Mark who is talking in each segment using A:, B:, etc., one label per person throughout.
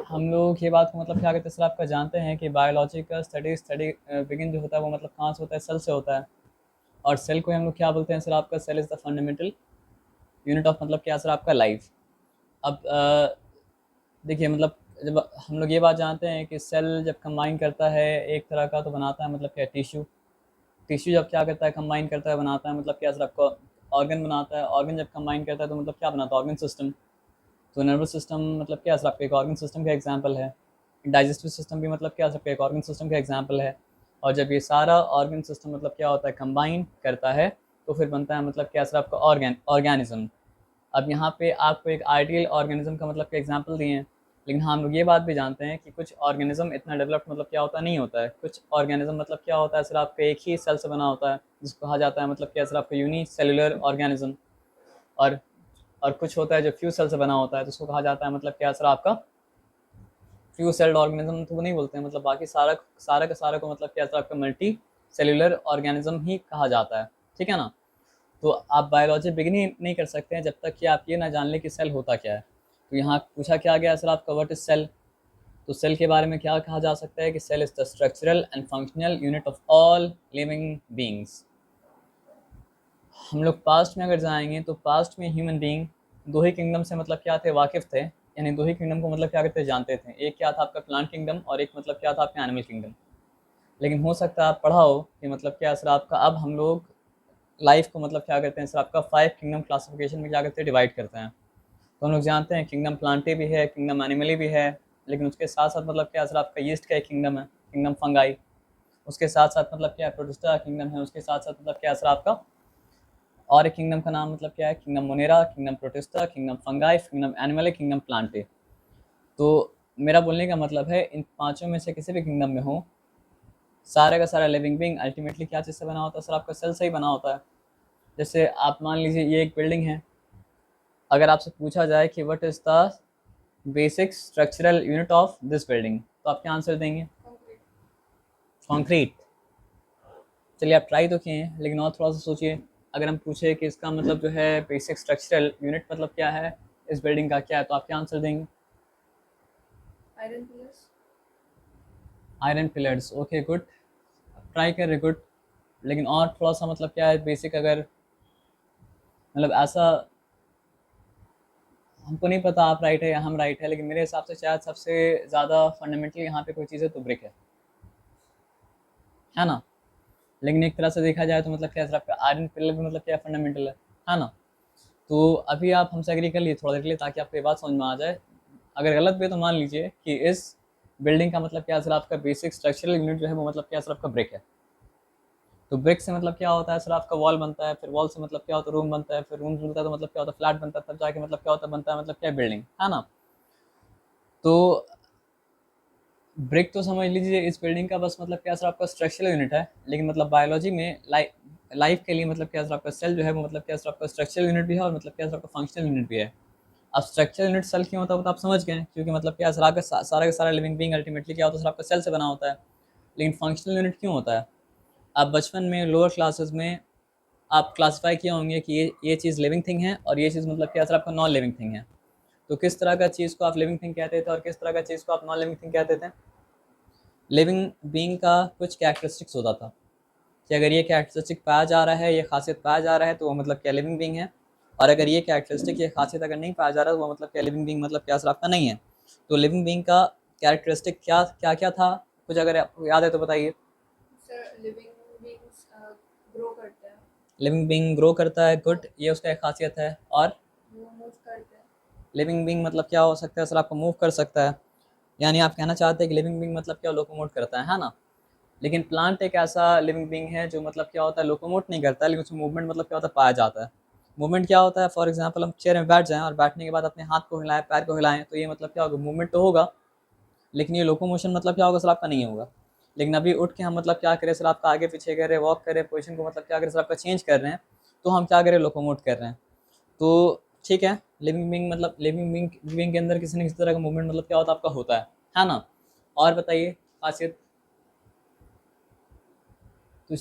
A: हम लोग ये बात को मतलब क्या कहते हैं सर, आपका जानते हैं कि बायोलॉजी का स्टडी बिगिन जो होता है वो मतलब कहाँ से होता है, सेल से होता है। और सेल को हम लोग क्या बोलते हैं सर, आपका cell is the fundamental unit of मतलब क्या सर, आपका लाइफ। अब देखिए मतलब जब हम लोग ये बात जानते हैं कि सेल जब कंबाइन करता है एक तरह का तो बनाता है मतलब क्या, टिश्यू। टिश्यू जब क्या करता है, कंबाइन करता है, बनाता है मतलब क्या सर, आपका ऑर्गन बनाता है। ऑर्गन जब कंबाइन करता है तो मतलब क्या बनाता है, ऑर्गन सिस्टम। तो नर्वस सिस्टम मतलब क्या सर, आपका एक ऑर्गन सिस्टम का एग्जाम्पल है। डाइजेस्टिव सिस्टम भी मतलब क्या सर, आपका एक ऑर्गन सिस्टम का एग्जाम्पल है। और जब ये सारा ऑर्गन सिस्टम मतलब क्या होता है, कंबाइन करता है, तो फिर बनता है मतलब क्या सर, आपका ऑर्गेनिज्म। अब यहाँ पे आपको एक आइडियल ऑर्गेनिज्म का मतलब का एग्जांपल दिए हैं। लेकिन हम लोग ये बात भी जानते हैं कि कुछ ऑर्गेनिज्म इतना डेवलप्ड मतलब क्या होता नहीं होता है। कुछ ऑर्गेनिज्म मतलब क्या होता है सर, आपका एक ही सेल से बना होता है, जिसको कहा जाता है मतलब क्या सर, आपका यूनी सेलुलर ऑर्गेनिज्म। और और कुछ होता है जो फ्यू सेल से बना होता है, तो उसको कहा जाता है मतलब क्या सर, आपका फ्यू सेल्ड ऑर्गेनिज्म। तो वो नहीं बोलते हैं, मतलब बाकी सारा सारा का सारा को मतलब क्या सर, आपका मल्टी सेलुलर ऑर्गेनिज्म ही कहा जाता है। ठीक है ना। तो आप बायोलॉजी बिगिन ही नहीं कर सकते हैं जब तक कि आप ये ना जान लें कि सेल होता क्या है। तो यहाँ पूछा क्या गया सर, आपका व्हाट इज सेल। तो सेल के बारे में क्या कहा जा सकता है कि cell is the structural and functional unit of all living beings. हम लोग पास्ट में अगर जाएंगे तो पास्ट में ह्यूमन बींग दो ही किंगडम से मतलब क्या थे, वाकिफ थे। यानी दो ही किंगडम को मतलब क्या करते जानते थे। एक क्या था आपका प्लांट किंगडम, और एक मतलब क्या था आपका एनिमल किंगडम। लेकिन हो सकता है आप पढ़ा हो कि मतलब क्या सर, आपका अब हम लोग लाइफ को मतलब क्या करते हैं सर, आपका 5 किंगडम क्लासिफिकेशन में क्या करते हैं, डिवाइड करते हैं। तो हम लोग जानते हैं किंगडम प्लांटे भी है, किंगडम एनिमली भी है। लेकिन उसके साथ साथ मतलब क्या सर, आपका यीस्ट का एक किंगडम है, किंगडम फंगाई। उसके साथ साथ मतलब क्या प्रोटिस्टा किंगडम है। उसके साथ साथ मतलब क्या सर, आपका और एक किंगडम का नाम मतलब क्या है, kingdom Monera, kingdom protista, kingdom fungi, kingdom animal, kingdom Plantae. तो मेरा बोलने का मतलब है इन पांचों में से किसी भी किंगडम में हो, सारे का सारा लिविंग बींग अल्टीमेटली क्या चीज़ से बना होता है सर, आपका सेल से ही बना होता है। जैसे आप मान लीजिए ये एक बिल्डिंग है। अगर आपसे पूछा जाए कि what is the basic structural unit of this building, तो आप क्या आंसर देंगे, कॉन्क्रीट। चलिए आप ट्राई तो किए हैं, लेकिन और थोड़ा सा सोचिए। अगर हम पूछे कि इसका मतलब जो है बेसिक स्ट्रक्चरल यूनिट मतलब क्या है इस बिल्डिंग का, क्या है, तो आप क्या आंसर देंगे।
B: Iron pillars.
A: Iron pillars, okay good. Try कर रहे, गुड। लेकिन और थोड़ा सा मतलब क्या है बेसिक, अगर मतलब ऐसा, हमको नहीं पता आप राइट है या हम राइट है, लेकिन मेरे हिसाब से शायद सबसे ज़्यादा फंडामेंटली यहाँ पे कोई चीज़ है तो ब्रिक है ना। लेकिन एक तरह से देखा जाए तो मतलब क्या है, आपका आयरन पिलर भी मतलब क्या फंडामेंटल है ना। तो अभी आप हमसे एग्री कर लिए थोड़ा देर के लिए, ताकि आपको ये बात समझ में आ जाए। अगर गलत भी है तो मान लीजिए कि इस बिल्डिंग का मतलब क्या सर, आपका बेसिक स्ट्रक्चरल यूनिट जो है वो मतलब क्या सर, आपका ब्रिक है। तो ब्रिक से मतलब क्या होता है सर, आपका वॉल बनता है। फिर वॉल से मतलब क्या होता है, रूम बनता है। फिर रूम बनता है तो मतलब क्या होता है, फ्लैट बनता है। तब जाके मतलब क्या होता है, बनता है मतलब क्या, बिल्डिंग, है ना। तो ब्रिक तो समझ लीजिए इस बिल्डिंग का बस मतलब क्या सर, आपका स्ट्रक्चरल यूनिट है। लेकिन मतलब बायोलॉजी में लाइफ के लिए मतलब क्या सर, आपका सेल जो है वो मतलब क्या सर, आपका स्ट्रक्चरल यूनिट भी है, और मतलब क्या सर, आपका फंक्शनल यूनिट भी है। अब स्ट्रक्चरल यूनिट सेल क्यों होता है वो तो आप समझ गए, क्योंकि मतलब क्या सर, आपका सारा का सारा लिविंग बींग अल्टीमेटली क्या होता है सर, आपका सेल से बना होता है। लेकिन फंक्शनल यूनिट क्यों होता है, आप बचपन में लोअर क्लासेस में आप क्लासीफाई किए होंगे कि ये चीज़ लिविंग थिंग है, और ये चीज़ मतलब क्या सर, आपका नॉन लिविंग थिंग है। तो किस तरह का चीज़ को आप लिविंग थिंग कहते थे और किस तरह का चीज़ को आप नॉन लिविंग थिंग कहते थे। लिविंग बीइंग का कुछ कैरेक्टरिस्टिक्स होता था कि अगर ये कैरेक्टरिस्टिक पाया जा रहा है, ये खासियत पाया जा रहा है, तो वो मतलब क्या, लिविंग बीइंग है। और अगर ये कैरेक्टरिस्टिक, ये खासियत अगर नहीं पाया जा रहा है, तो वो मतलब क्या, लिविंग बीइंग मतलब क्या सर, आपका नहीं है। तो लिविंग बीइंग का कैरेक्टरिस्टिक क्या क्या क्या था, कुछ अगर आपको याद है तो बताइए।
B: सर लिविंग बींग्स ग्रो करते हैं।
A: लिविंग बीइंग ग्रो करता है, गुड, ये उसका एक खासियत है। और
B: वो मूव करते हैं।
A: लिविंग बीइंग मतलब क्या हो सकता है सर, आपको मूव कर सकता है। यानी आप कहना चाहते हैं कि लिविंग बीइंग मतलब क्या, लोकोमोट करता है ना। लेकिन प्लांट एक ऐसा लिविंग बीइंग है जो मतलब क्या होता है, लोकोमोट नहीं करता है, लेकिन उसमें मूवमेंट मतलब क्या होता है, पाया जाता है। मूवमेंट क्या होता है, फॉर एग्जांपल हम चेयर में बैठ जाएं और बैठने के बाद अपने हाथ को हिलाएं, पैर को हिलाएं, तो ये मतलब क्या होगा, मूवमेंट तो होगा। लेकिन ये लोकोमोशन मतलब क्या होगा सर, आपका नहीं होगा। लेकिन अभी उठ के हम मतलब क्या करें सर, आपका आगे पीछे करें, वॉक करें, पोजिशन को मतलब क्या करें सर, आपका चेंज कर रहे हैं, तो हम क्या करें, लोकोमोट कर रहे हैं। तो ठीक है, लिविंग बीइंग मतलब लिविंग बीइंग के अंदर किसी न किसी तरह का मूवमेंट मतलब क्या होता है, आपका होता है ना। और बताइए खासियत। तो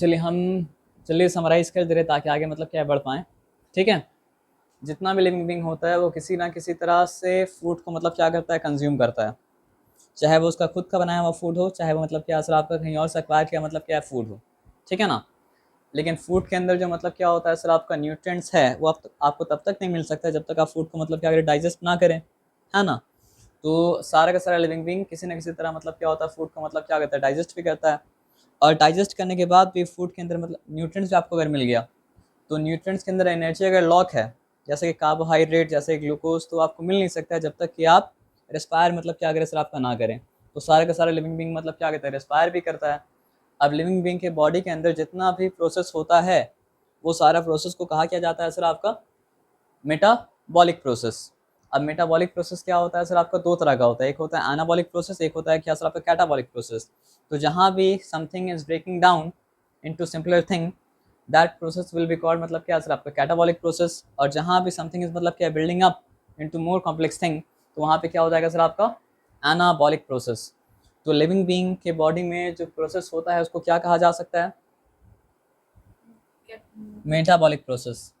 A: चलिए समराइज़ कर दे रहे ताकि आगे मतलब क्या बढ़ पाएँ। ठीक है? जितना भी लिविंग बीइंग होता है वो किसी ना किसी तरह से फूड को मतलब क्या करता है, कंज़्यूम करता है। चाहे वो उसका खुद का बनाया हुआ फूड हो, चाहे वो मतलब क्या सर आपका कहीं और से एक्वायर किया मतलब क्या फूड हो, ठीक है ना। लेकिन फूड के अंदर जो मतलब क्या होता है सर आपका न्यूट्रिएंट्स है वो आपको तब तक नहीं मिल सकता जब तक आप फूड को मतलब क्या करें, डाइजेस्ट ना करें, है ना। तो सारा का सारा लिविंग बीइंग किसी न किसी तरह मतलब क्या होता है फूड को मतलब क्या करता है, डाइजेस्ट भी करता है। और डाइजेस्ट करने के बाद भी फूड के अंदर मतलब न्यूट्रिएंट्स भी आपको अगर मिल गया, तो न्यूट्रिएंट्स के अंदर एनर्जी अगर लॉक है, जैसे कि कार्बोहाइड्रेट, जैसे ग्लूकोज, तो आपको मिल नहीं सकता है जब तक कि आप रेस्पायर मतलब क्या करें सर आपका ना करें। तो सारा का सारा लिविंग बीइंग मतलब क्या करता है, रेस्पायर भी करता है। अब लिविंग बीइंग के बॉडी के अंदर जितना भी प्रोसेस होता है वो सारा प्रोसेस को कहा किया जाता है सर आपका मेटाबॉलिक प्रोसेस। अब मेटाबॉलिक प्रोसेस क्या होता है सर आपका, दो तरह का होता है, एक होता है एनाबॉलिक प्रोसेस, एक होता है क्या सर आपका कैटाबॉलिक प्रोसेस। तो जहाँ भी something is breaking down into simpler thing, that process will be called मतलब क्या सर आपका कैटाबॉलिक प्रोसेस। और जहाँ भी समथिंग इज मतलब क्या building up into more complex thing, तो वहाँ पे क्या हो जाएगा सर आपका एनाबॉलिक प्रोसेस। तो लिविंग बीइंग के बॉडी में जो प्रोसेस होता है उसको क्या कहा जा सकता है, मेटाबॉलिक प्रोसेस।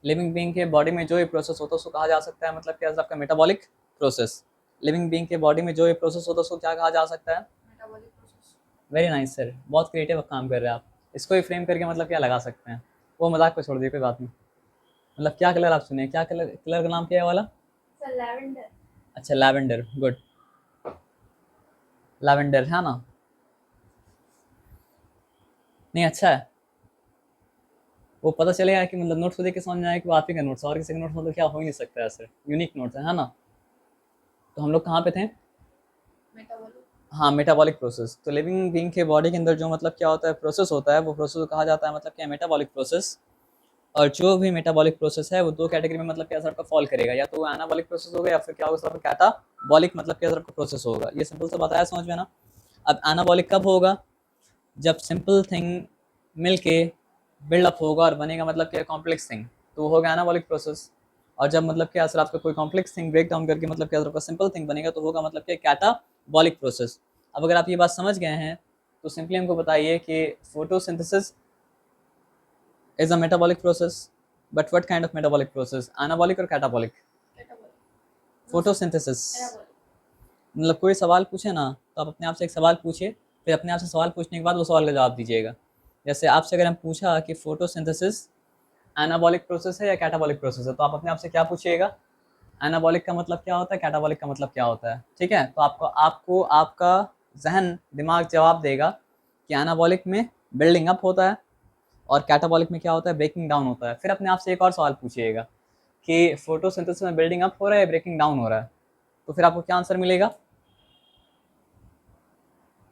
A: लिविंग बीइंग के बॉडी में जो ये प्रोसेस होता है उसको कहा जा सकता है मतलब क्या सर आपका मेटाबॉलिक प्रोसेस। लिविंग बीइंग के बॉडी में जो ये प्रोसेस होता है उसको क्या कहा जा सकता है,
B: metabolic process.
A: Very nice sir, बहुत क्रिएटिव काम कर रहे हैं आप। इसको ही फ्रेम करके मतलब क्या लगा सकते हैं, वो मजाक को छोड़ दिए, कोई बात नहीं। मतलब क्या कलर आप सुने, क्या कलर, कलर का नाम क्या है वाला,
B: सर लैवेंडर।
A: अच्छा लैवेंडर, गुड, लैवेंडर है ना, नहीं अच्छा है। वो पता चलेगा कि मतलब नोट्स को देख के समझ में आया कि वो आप ही का नोट्स, और किसी का नोट्स मतलब क्या हो ही नहीं सकता है सर, यूनिक नोट्स है ना। तो हम लोग कहाँ पे थे,
B: मेटाबॉलिक।
A: हाँ मेटाबॉलिक प्रोसेस। तो लिविंग बीइंग के बॉडी के अंदर जो मतलब क्या होता है प्रोसेस होता है, वो प्रोसेस को कहा जाता है मतलब क्या मेटाबॉलिक प्रोसेस। और जो भी मेटाबॉलिक प्रोसेस है वो दो कैटेगरी में मतलब क्या सर आपका फॉल करेगा, या तो वो एनाबॉलिक प्रोसेस होगा या फिर क्या होगा सर आपका कैटाबॉलिक मतलब क्या सर आपका प्रोसेस होगा। ये सिंपल सा बताया समझ में ना। अब एनाबॉलिक कब होगा, जब सिंपल थिंग मिलके बिल्डअप होगा और बनेगा मतलब क्या कॉम्प्लेक्स थिंग, तो वो होगा एनाबॉलिक प्रोसेस। और जब मतलब क्या सर आपका कोई कॉम्प्लेक्स थिंग ब्रेक डाउन करके मतलब क्या सर आपका सिंपल थिंग बनेगा, तो होगा मतलब क्या कैटाबॉलिक प्रोसेस। अब अगर आप ये बात समझ गए हैं तो सिंपली हमको बताइए कि photosynthesis is a metabolic process, but what kind of metabolic process, anabolic or catabolic?
B: Metabolic.
A: Photosynthesis.
B: Anabolic.
A: मतलब कोई सवाल पूछे ना तो आप अपने आप से एक सवाल पूछिए, फिर अपने आप से सवाल पूछने के बाद वो सवाल का जवाब दीजिएगा। जैसे आपसे अगर हम पूछा कि फोटोसिंथेसिस एनाबॉलिक प्रोसेस है या कैटाबॉलिक प्रोसेस है, तो आप अपने आप से क्या पूछिएगा, एनाबॉलिक का मतलब क्या होता है, कैटाबॉलिक का मतलब क्या होता है, ठीक है। तो आपको आपको आपका जहन दिमाग जवाब देगा कि एनाबॉलिक में बिल्डिंग अप होता है और कैटाबॉलिक में क्या होता है, ब्रेकिंग डाउन होता है। फिर अपने आप से एक और सवाल पूछिएगा कि फोटोसिंथेसिस में बिल्डिंग अप हो रहा है या ब्रेकिंग डाउन हो रहा है, तो फिर आपको क्या आंसर मिलेगा।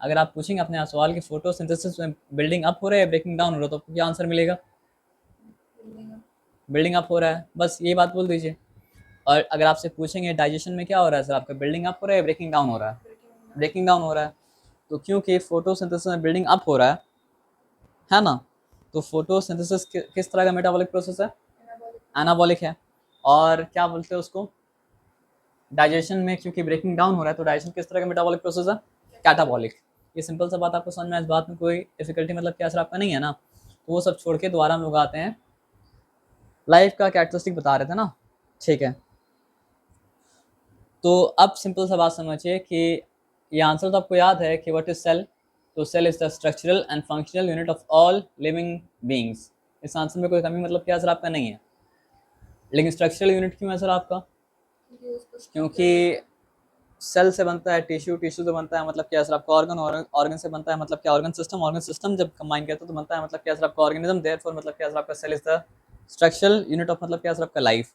A: अगर आप पूछेंगे अपने आप सवाल कि फोटोसिंथेसिस में बिल्डिंग अप हो रहा है या ब्रेकिंग डाउन हो रहा है, तो आपको क्या आंसर मिलेगा, बिल्डिंग अप हो रहा है, बस ये बात बोल दीजिए। और अगर आपसे पूछेंगे डाइजेशन में क्या हो रहा है सर आपका, बिल्डिंग अप हो रहा है या ब्रेकिंग डाउन हो रहा है, ब्रेकिंग डाउन हो रहा है। तो क्योंकि फोटोसिंथेसिस में बिल्डिंग अप हो रहा है ना, तो फोटोसिंथेसिस किस तरह का मेटाबॉलिक प्रोसेस है, एनाबॉलिक है। और क्या बोलते हैं उसको, डाइजेशन में क्योंकि ब्रेकिंग डाउन हो रहा है, तो डाइजेशन किस तरह का मेटाबॉलिक प्रोसेस है, कैटाबॉलिक। ये सिंपल सा बात आपको समझ में, इस बात में कोई डिफिकल्टी मतलब क्या सर आपका नहीं है ना। तो वो सब छोड़ के दोबारा हम लोग आते हैं, लाइफ का कैरेक्टरिस्टिक बता रहे थे ना, ठीक है। तो अब सिंपल सा बात समझिए कि ये आंसर तो आपको याद है कि व्हाट इज सेल। तो cell is the structural and functional unit of all living beings. इस आंसर में कोई कमी मतलब क्या सर आपका नहीं है। लेकिन स्ट्रक्चरल यूनिट क्यों है सर आपका, क्योंकि सेल से बनता है टिश्यू, टिश्यू से बनता है मतलब क्या सर आपका ऑर्गन, ऑर्गन से बनता है मतलब क्या ऑर्गन सिस्टम, ऑर्गन सिस्टम जब कंबाइन करते हैं तो बनता है मतलब क्या सर आपका ऑर्गेनिज्म, देयरफॉर मतलब क्या सर आपका cell is the structural unit of मतलब क्या सर आपका life.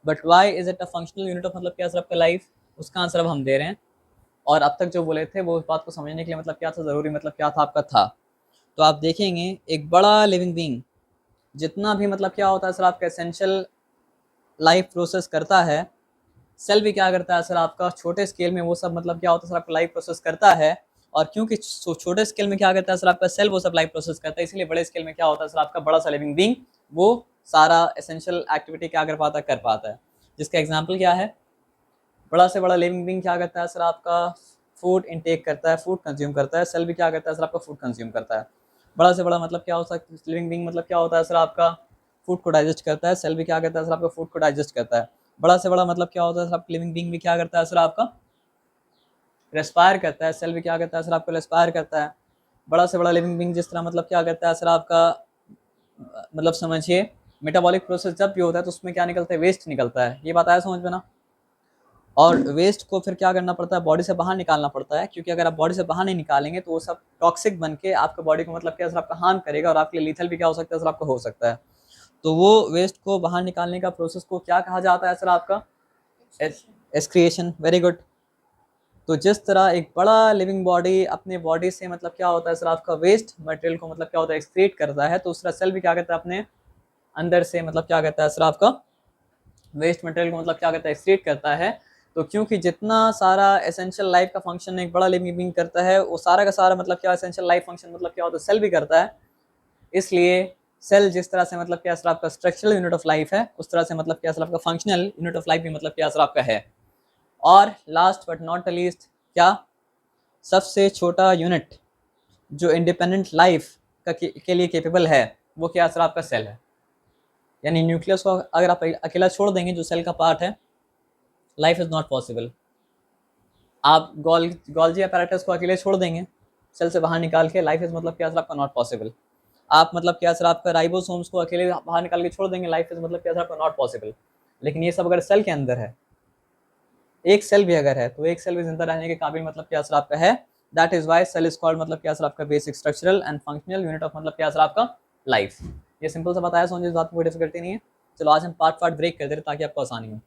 A: But why is it a functional unit of मतलब क्या सर आपका लाइफ, उसका आंसर अब हम दे रहे हैं। और अब तक जो बोले थे वो उस बात को समझने के लिए मतलब क्या था ज़रूरी, मतलब क्या था आपका था। तो आप देखेंगे एक बड़ा लिविंग बीइंग जितना भी मतलब क्या होता है सर आपका एसेंशियल लाइफ प्रोसेस करता है, सेल भी क्या करता है सर आपका छोटे स्केल में वो सब मतलब क्या होता है सर आपका लाइफ प्रोसेस करता है। और क्योंकि छोटे स्केल में क्या करता है सर आपका सेल वो सब लाइफ प्रोसेस करता है, इसलिए बड़े स्केल में क्या होता है सर आपका बड़ा सा लिविंग बीइंग वो सारा एसेंशियल एक्टिविटी क्या कर पाता है, कर पाता है। जिसका एग्जाम्पल क्या है, बड़ा से बड़ा लिविंग बीइंग क्या करता है सर आपका फूड इनटेक करता है, फूड कंज्यूम करता है। सेल भी क्या करता है सर आपका फूड कंज्यूम करता है। बड़ा से बड़ा मतलब क्या हो सकता है लिविंग बीइंग, मतलब क्या होता है सर आपका फूड को डाइजेस्ट करता है। सेल भी क्या करता है सर आपका फूड को डाइजेस्ट करता है। बड़ा से बड़ा मतलब क्या होता है सर आपका लिविंग बीइंग भी क्या करता है सर आपका रेस्पायर करता है, सेल भी क्या करता है सर आपको रेस्पायर करता है। बड़ा से बड़ा लिविंग बींग जिस तरह मतलब क्या करता है सर आपका मतलब समझिए मेटाबॉलिक प्रोसेस जब भी होता है तो उसमें क्या निकलता है, वेस्ट निकलता है, ये बात आया समझ में ना। और वेस्ट को फिर क्या करना पड़ता है, बॉडी से बाहर निकालना पड़ता है, क्योंकि अगर आप बॉडी से बाहर नहीं निकालेंगे तो वो सब टॉक्सिक बन के आपके बॉडी को मतलब क्या सर आपका हार्म करेगा और आपके लिए लीथल भी क्या हो सकता है सर आपका हो सकता है। तो वो वेस्ट को बाहर निकालने का प्रोसेस को क्या कहा जाता है सर आपका, एक्सक्रिएशन। Very good. तो जिस तरह एक बड़ा लिविंग बॉडी अपने बॉडी से मतलब क्या होता है सर आपका वेस्ट मटेरियल को मतलब क्या होता है एक्सक्रीट करता है, तो उस तरह सेल भी क्या करता है अपने अंदर से मतलब क्या करता है सर आपका वेस्ट मटेरियल को मतलब क्या करता है एक्सक्रीट करता है। तो क्योंकि जितना सारा एसेंशियल लाइफ का फंक्शन एक बड़ा लिविंग बीइंग करता है वो सारा का सारा मतलब क्या एसेंशियल लाइफ फंक्शन मतलब क्या होता है सेल भी करता है। इसलिए सेल जिस तरह से मतलब क्या सर आपका स्ट्रक्चरल यूनिट ऑफ लाइफ है उस तरह से मतलब क्या सर आपका फंक्शनल यूनिट ऑफ लाइफ भी मतलब क्या सर आपका है। और last but not the least क्या, सबसे छोटा यूनिट जो इंडिपेंडेंट लाइफ के लिए केपेबल है वो क्या सर आपका सेल है। यानी न्यूक्लियस को अगर आप अकेला छोड़ देंगे जो सेल का पार्ट है, लाइफ इज़ नॉट पॉसिबल। आप गोल्जी अपैरेटस को अकेले छोड़ देंगे सेल से बाहर निकाल के, लाइफ इज़ मतलब क्या सर आपका नॉट पॉसिबल। आप मतलब क्या सर आपका राइबोसोम्स को अकेले बाहर निकाल के छोड़ देंगे, लाइफ इज़ मतलब क्या सर आपका नॉट पॉसिबल। लेकिन ये सब अगर सेल के अंदर है, एक सेल भी अगर है तो एक सेल भी जिंदा रहने के काबिल मतलब क्या सर आपका है। That is why cell is called मतलब क्या सर आपका basic structural and functional unit of मतलब क्या सर आपका लाइफ। ये सिंपल सा बताया, समझिए, इस बात में कोई डिफिकल्टी नहीं है। चलो आज हम पार्ट ब्रेक कर दे रहे ताकि आपको आसानी हो।